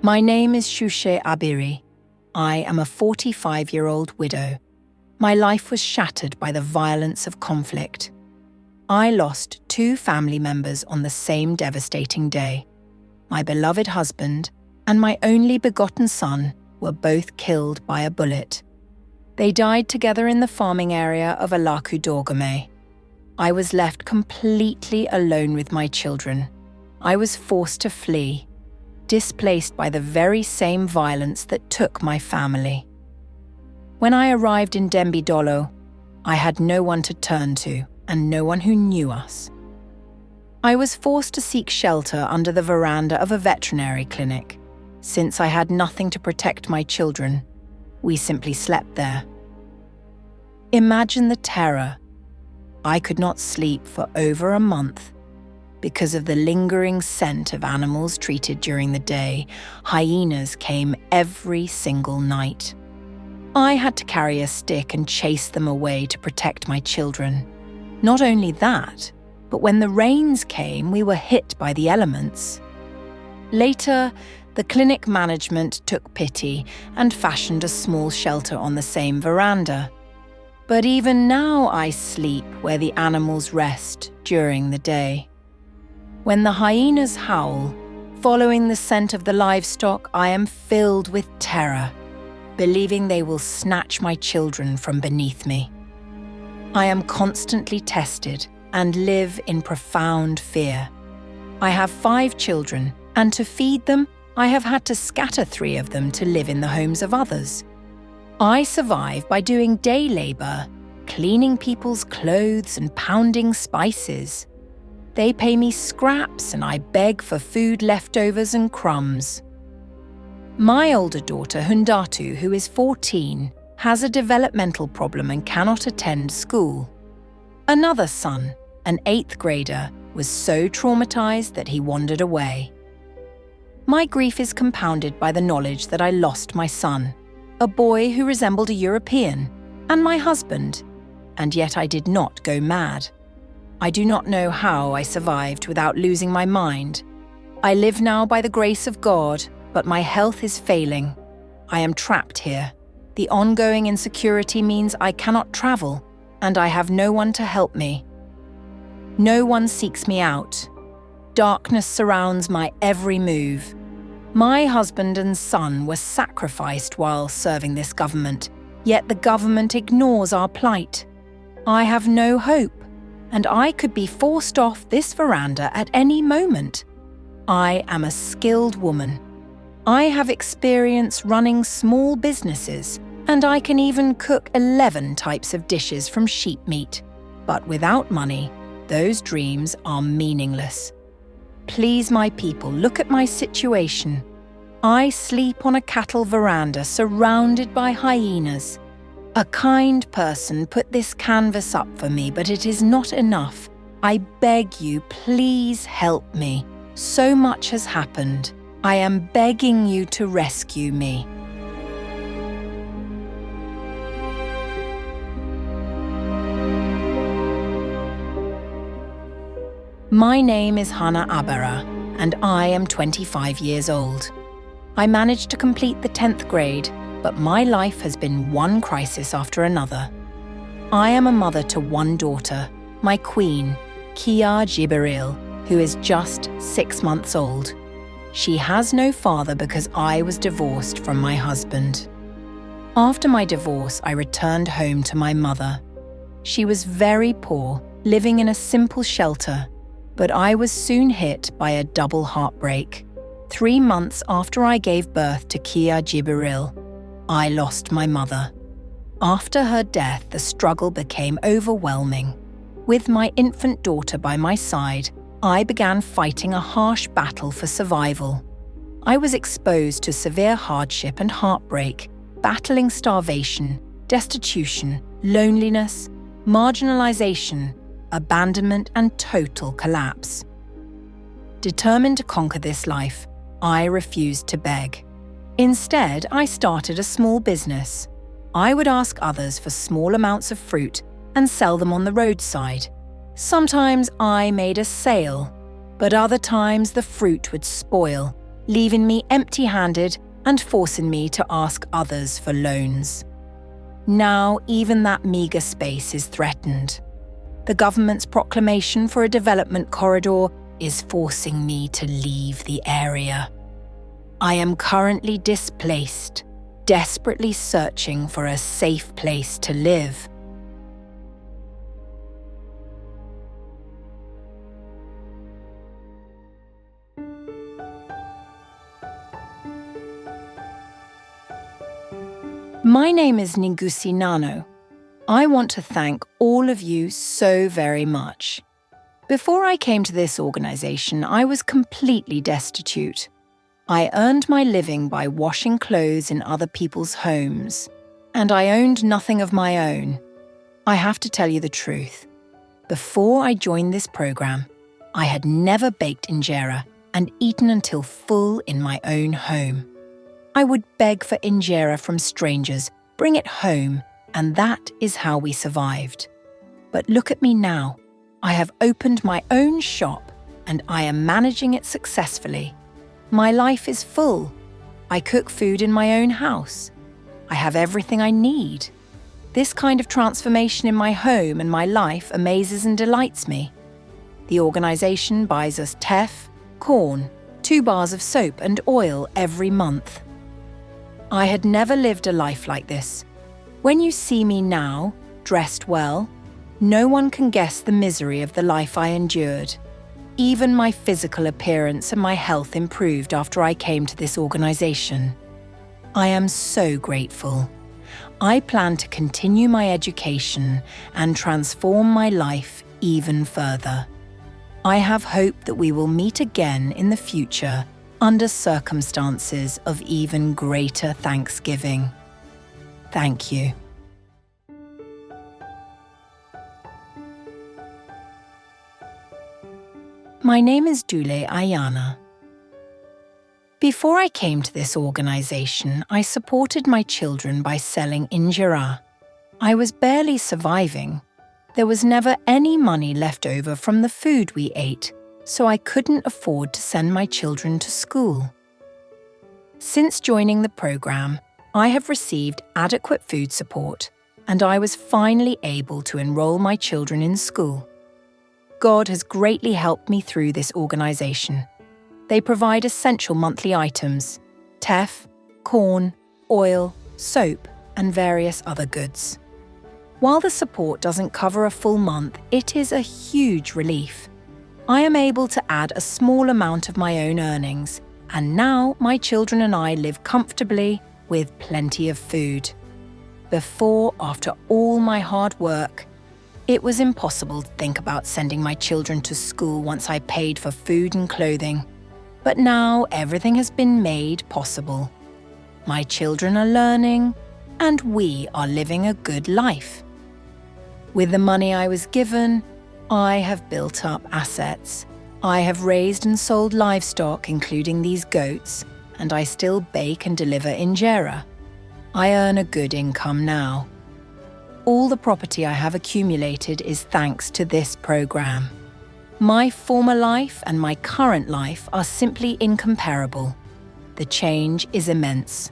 My name is Shushe Abiri. I am a 45-year-old widow. My life was shattered by the violence of conflict. I lost 2 family members on the same devastating day. My beloved husband and my only begotten son were both killed by a bullet. They died together in the farming area of Alakudorgame. I was left completely alone with my children. I was forced to flee, displaced by the very same violence that took my family. When I arrived in Dembidollo, I had no one to turn to and no one who knew us. I was forced to seek shelter under the veranda of a veterinary clinic. Since I had nothing to protect my children, we simply slept there. Imagine the terror. I could not sleep for over a month. Because of the lingering scent of animals treated during the day, hyenas came every single night. I had to carry a stick and chase them away to protect my children. Not only that, but when the rains came, we were hit by the elements. Later, the clinic management took pity and fashioned a small shelter on the same veranda. But even now I sleep where the animals rest during the day. When the hyenas howl, following the scent of the livestock, I am filled with terror, believing they will snatch my children from beneath me. I am constantly tested and live in profound fear. I have 5 children, and to feed them, I have had to scatter 3 of them to live in the homes of others. I survive by doing day labor, cleaning people's clothes and pounding spices. They pay me scraps and I beg for food leftovers and crumbs. My older daughter, Hundatu, who is 14, has a developmental problem and cannot attend school. Another son, an 8th grader, was so traumatized that he wandered away. My grief is compounded by the knowledge that I lost my son, a boy who resembled a European, and my husband, and yet I did not go mad. I do not know how I survived without losing my mind. I live now by the grace of God, but my health is failing. I am trapped here. The ongoing insecurity means I cannot travel, and I have no one to help me. No one seeks me out. Darkness surrounds my every move. My husband and son were sacrificed while serving this government, yet the government ignores our plight. I have no hope, and I could be forced off this veranda at any moment. I am a skilled woman. I have experience running small businesses, and I can even cook 11 types of dishes from sheep meat. But without money, those dreams are meaningless. Please, my people, look at my situation. I sleep on a cattle veranda surrounded by hyenas. A kind person put this canvas up for me, but it is not enough. I beg you, please help me. So much has happened. I am begging you to rescue me. My name is Hannah Abara, and I am 25 years old. I managed to complete the 10th grade, but my life has been one crisis after another. I am a mother to 1 daughter, my queen, Kia Jibril, who is just 6 months old. She has no father because I was divorced from my husband. After my divorce, I returned home to my mother. She was very poor, living in a simple shelter, but I was soon hit by a double heartbreak. 3 months after I gave birth to Kia Jibril, I lost my mother. After her death, the struggle became overwhelming. With my infant daughter by my side, I began fighting a harsh battle for survival. I was exposed to severe hardship and heartbreak, battling starvation, destitution, loneliness, marginalization, abandonment, and total collapse. Determined to conquer this life, I refused to beg. Instead, I started a small business. I would ask others for small amounts of fruit and sell them on the roadside. Sometimes I made a sale, but other times the fruit would spoil, leaving me empty-handed and forcing me to ask others for loans. Now, even that meagre space is threatened. The government's proclamation for a development corridor is forcing me to leave the area. I am currently displaced, desperately searching for a safe place to live. My name is Ngusi Nano. I want to thank all of you so very much. Before I came to this organisation, I was completely destitute. I earned my living by washing clothes in other people's homes, and I owned nothing of my own. I have to tell you the truth. Before I joined this programme, I had never baked injera and eaten until full in my own home. I would beg for injera from strangers, bring it home, and that is how we survived. But look at me now. I have opened my own shop and I am managing it successfully. My life is full. I cook food in my own house. I have everything I need. This kind of transformation in my home and my life amazes and delights me. The organisation buys us teff, corn, 2 bars of soap and oil every month. I had never lived a life like this. When you see me now, dressed well, no one can guess the misery of the life I endured. Even my physical appearance and my health improved after I came to this organisation. I am so grateful. I plan to continue my education and transform my life even further. I have hope that we will meet again in the future under circumstances of even greater thanksgiving. Thank you. My name is Dule Ayana. Before I came to this organisation, I supported my children by selling injera. I was barely surviving. There was never any money left over from the food we ate, so I couldn't afford to send my children to school. Since joining the programme, I have received adequate food support, and I was finally able to enrol my children in school. God has greatly helped me through this organisation. They provide essential monthly items: teff, corn, oil, soap, and various other goods. While the support doesn't cover a full month, it is a huge relief. I am able to add a small amount of my own earnings, and now my children and I live comfortably with plenty of food. Before, after all my hard work, it was impossible to think about sending my children to school once I paid for food and clothing. But now everything has been made possible. My children are learning, and we are living a good life. With the money I was given, I have built up assets. I have raised and sold livestock, including these goats, and I still bake and deliver injera. I earn a good income now. All the property I have accumulated is thanks to this programme. My former life and my current life are simply incomparable. The change is immense.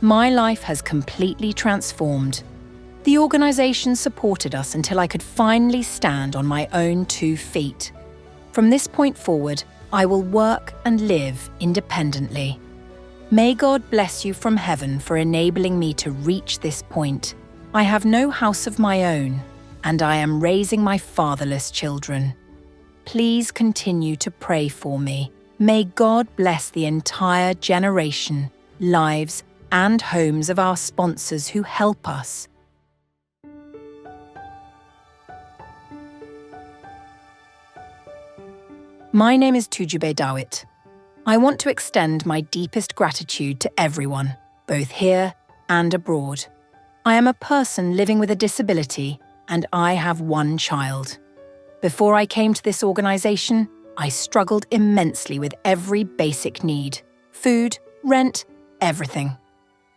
My life has completely transformed. The organisation supported us until I could finally stand on my own 2 feet. From this point forward, I will work and live independently. May God bless you from heaven for enabling me to reach this point. I have no house of my own, and I am raising my fatherless children. Please continue to pray for me. May God bless the entire generation, lives, and homes of our sponsors who help us. My name is Tujube Dawit. I want to extend my deepest gratitude to everyone, both here and abroad. I am a person living with a disability, and I have 1 child. Before I came to this organisation, I struggled immensely with every basic need: food, rent, everything.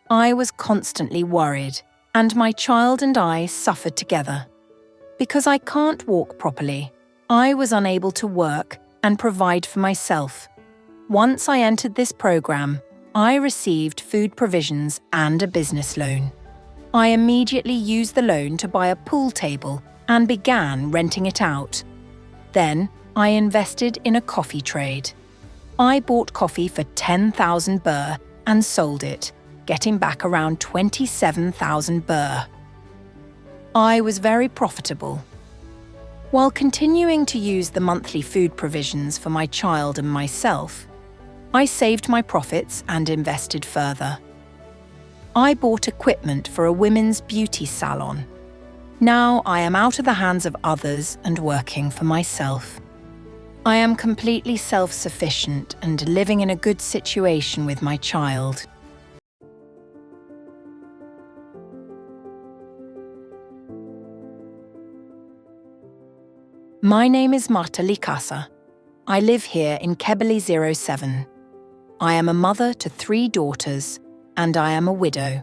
I was constantly worried, and my child and I suffered together. Because I can't walk properly, I was unable to work and provide for myself. Once I entered this program, I received food provisions and a business loan. I immediately used the loan to buy a pool table and began renting it out. Then, I invested in a coffee trade. I bought coffee for 10,000 birr and sold it, getting back around 27,000 birr. I was very profitable. While continuing to use the monthly food provisions for my child and myself, I saved my profits and invested further. I bought equipment for a women's beauty salon. Now I am out of the hands of others and working for myself. I am completely self-sufficient and living in a good situation with my child. My name is Marta Likasa. I live here in Kebele 07. I am a mother to 3 daughters, and I am a widow.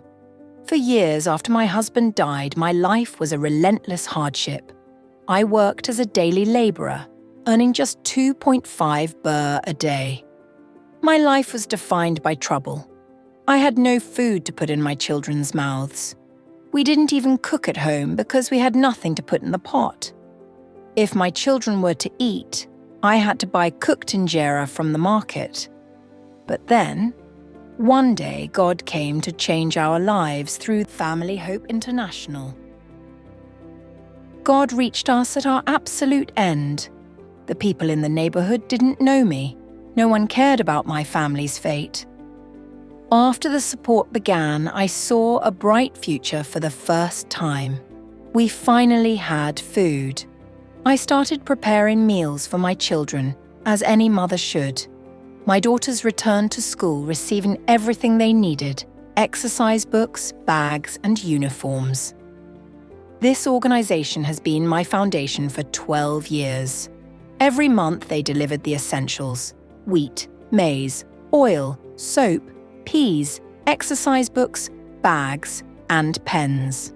For years after my husband died, my life was a relentless hardship. I worked as a daily labourer, earning just 2.5 birr a day. My life was defined by trouble. I had no food to put in my children's mouths. We didn't even cook at home because we had nothing to put in the pot. If my children were to eat, I had to buy cooked injera from the market. But then, one day God came to change our lives through Family Hope International. God reached us at our absolute end. The people in the neighbourhood didn't know me. No one cared about my family's fate. After the support began, I saw a bright future for the first time. We finally had food. I started preparing meals for my children, as any mother should. My daughters returned to school receiving everything they needed: exercise books, bags, and uniforms. This organisation has been my foundation for 12 years. Every month they delivered the essentials: wheat, maize, oil, soap, peas, exercise books, bags, and pens.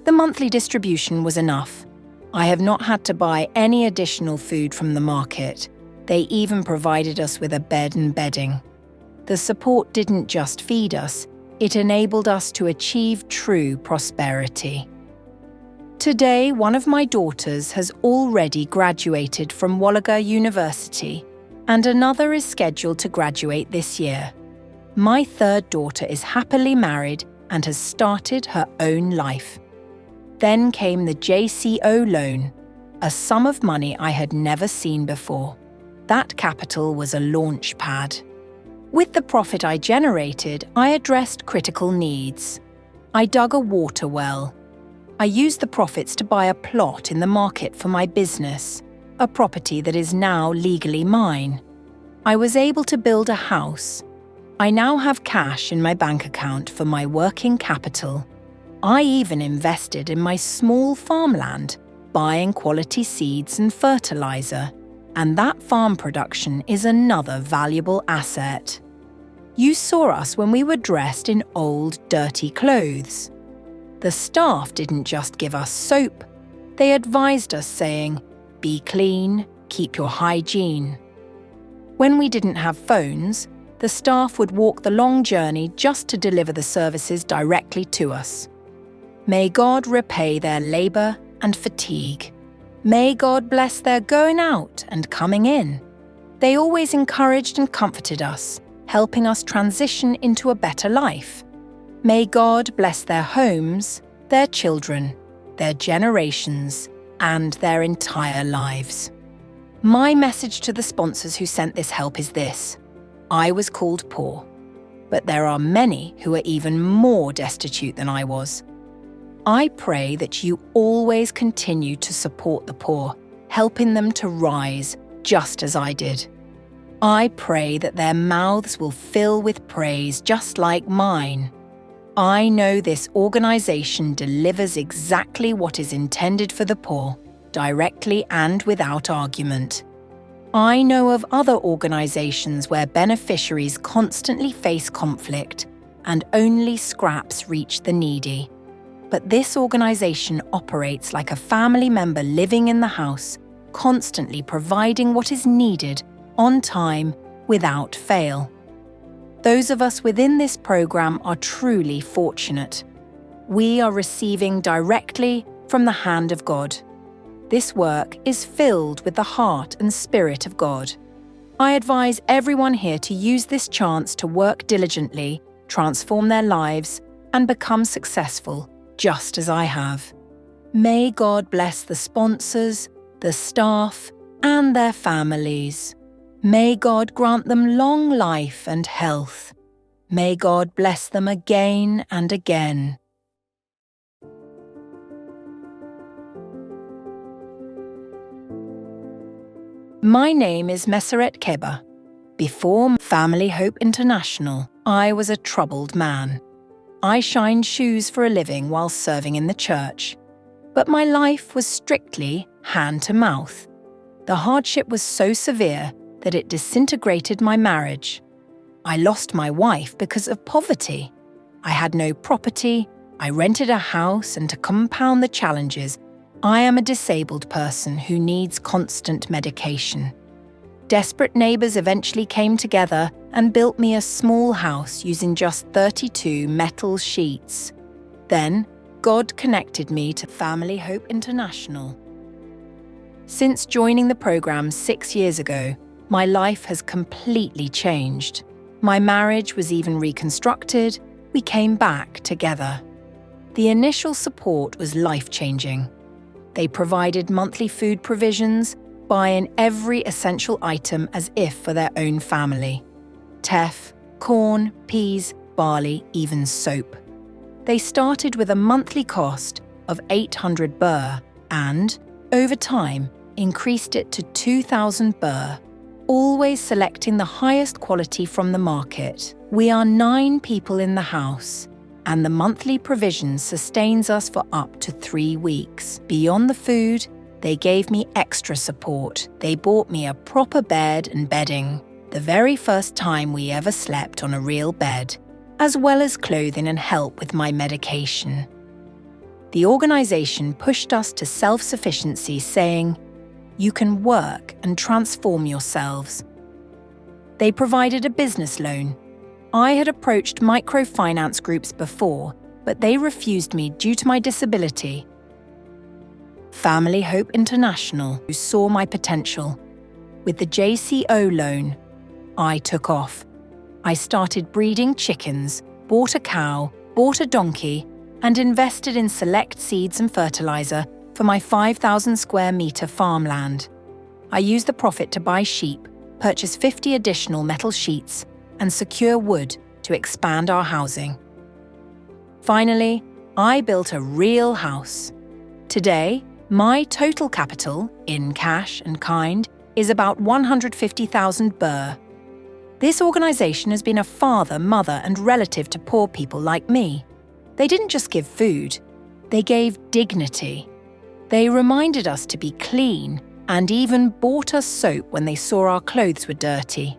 The monthly distribution was enough. I have not had to buy any additional food from the market. They even provided us with a bed and bedding. The support didn't just feed us, it enabled us to achieve true prosperity. Today, one of my daughters has already graduated from Wolaga University, and another is scheduled to graduate this year. My 3rd daughter is happily married and has started her own life. Then came the JCO loan, a sum of money I had never seen before. That capital was a launch pad. With the profit I generated, I addressed critical needs. I dug a water well. I used the profits to buy a plot in the market for my business, a property that is now legally mine. I was able to build a house. I now have cash in my bank account for my working capital. I even invested in my small farmland, buying quality seeds and fertilizer. And that farm production is another valuable asset. You saw us when we were dressed in old, dirty clothes. The staff didn't just give us soap. They advised us saying, "Be clean, keep your hygiene." When we didn't have phones, the staff would walk the long journey just to deliver the services directly to us. May God repay their labour and fatigue. May God bless their going out and coming in. They always encouraged and comforted us, helping us transition into a better life. May God bless their homes, their children, their generations, and their entire lives. My message to the sponsors who sent this help is this: I was called poor, but there are many who are even more destitute than I was. I pray that you always continue to support the poor, helping them to rise just as I did. I pray that their mouths will fill with praise just like mine. I know this organisation delivers exactly what is intended for the poor, directly and without argument. I know of other organisations where beneficiaries constantly face conflict and only scraps reach the needy. But this organisation operates like a family member living in the house, constantly providing what is needed, on time without fail. Those of us within this program are truly fortunate. We are receiving directly from the hand of God. This work is filled with the heart and spirit of God. I advise everyone here to use this chance to work diligently, transform their lives, and become successful, just as I have. May God bless the sponsors, the staff, and their families. May God grant them long life and health. May God bless them again and again. My name is Meseret Keba. Before Family Hope International, I was a troubled man. I shined shoes for a living while serving in the church. But my life was strictly hand-to-mouth. The hardship was so severe that it disintegrated my marriage. I lost my wife because of poverty. I had no property, I rented a house, and to compound the challenges, I am a disabled person who needs constant medication. Desperate neighbours eventually came together and built me a small house using just 32 metal sheets. Then, God connected me to Family Hope International. Since joining the program 6 years ago, my life has completely changed. My marriage was even reconstructed. We came back together. The initial support was life-changing. They provided monthly food provisions, buying every essential item as if for their own family. Teff, corn, peas, barley, even soap. They started with a monthly cost of 800 birr and, over time, increased it to 2,000 birr, always selecting the highest quality from the market. We are 9 people in the house, and the monthly provision sustains us for up to 3 weeks. Beyond the food, they gave me extra support. They bought me a proper bed and bedding, the very first time we ever slept on a real bed, as well as clothing and help with my medication. The organisation pushed us to self-sufficiency, saying, "You can work and transform yourselves." They provided a business loan. I had approached microfinance groups before, but they refused me due to my disability. Family Hope International saw my potential. With the JCO loan, I took off. I started breeding chickens, bought a cow, bought a donkey, and invested in select seeds and fertilizer for my 5,000 square metre farmland. I used the profit to buy sheep, purchase 50 additional metal sheets, and secure wood to expand our housing. Finally, I built a real house. Today, my total capital, in cash and kind, is about 150,000 birr. This organisation has been a father, mother, and relative to poor people like me. They didn't just give food, they gave dignity. They reminded us to be clean and even bought us soap when they saw our clothes were dirty.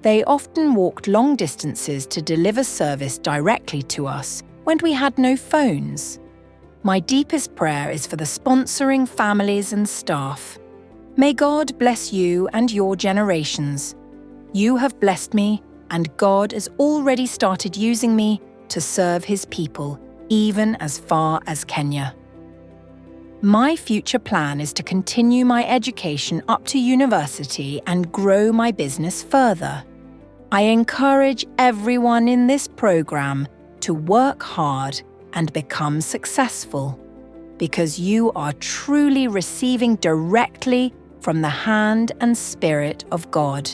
They often walked long distances to deliver service directly to us when we had no phones. My deepest prayer is for the sponsoring families and staff. May God bless you and your generations. You have blessed me, and God has already started using me to serve His people, even as far as Kenya. My future plan is to continue my education up to university and grow my business further. I encourage everyone in this program to work hard and become successful, because you are truly receiving directly from the hand and spirit of God.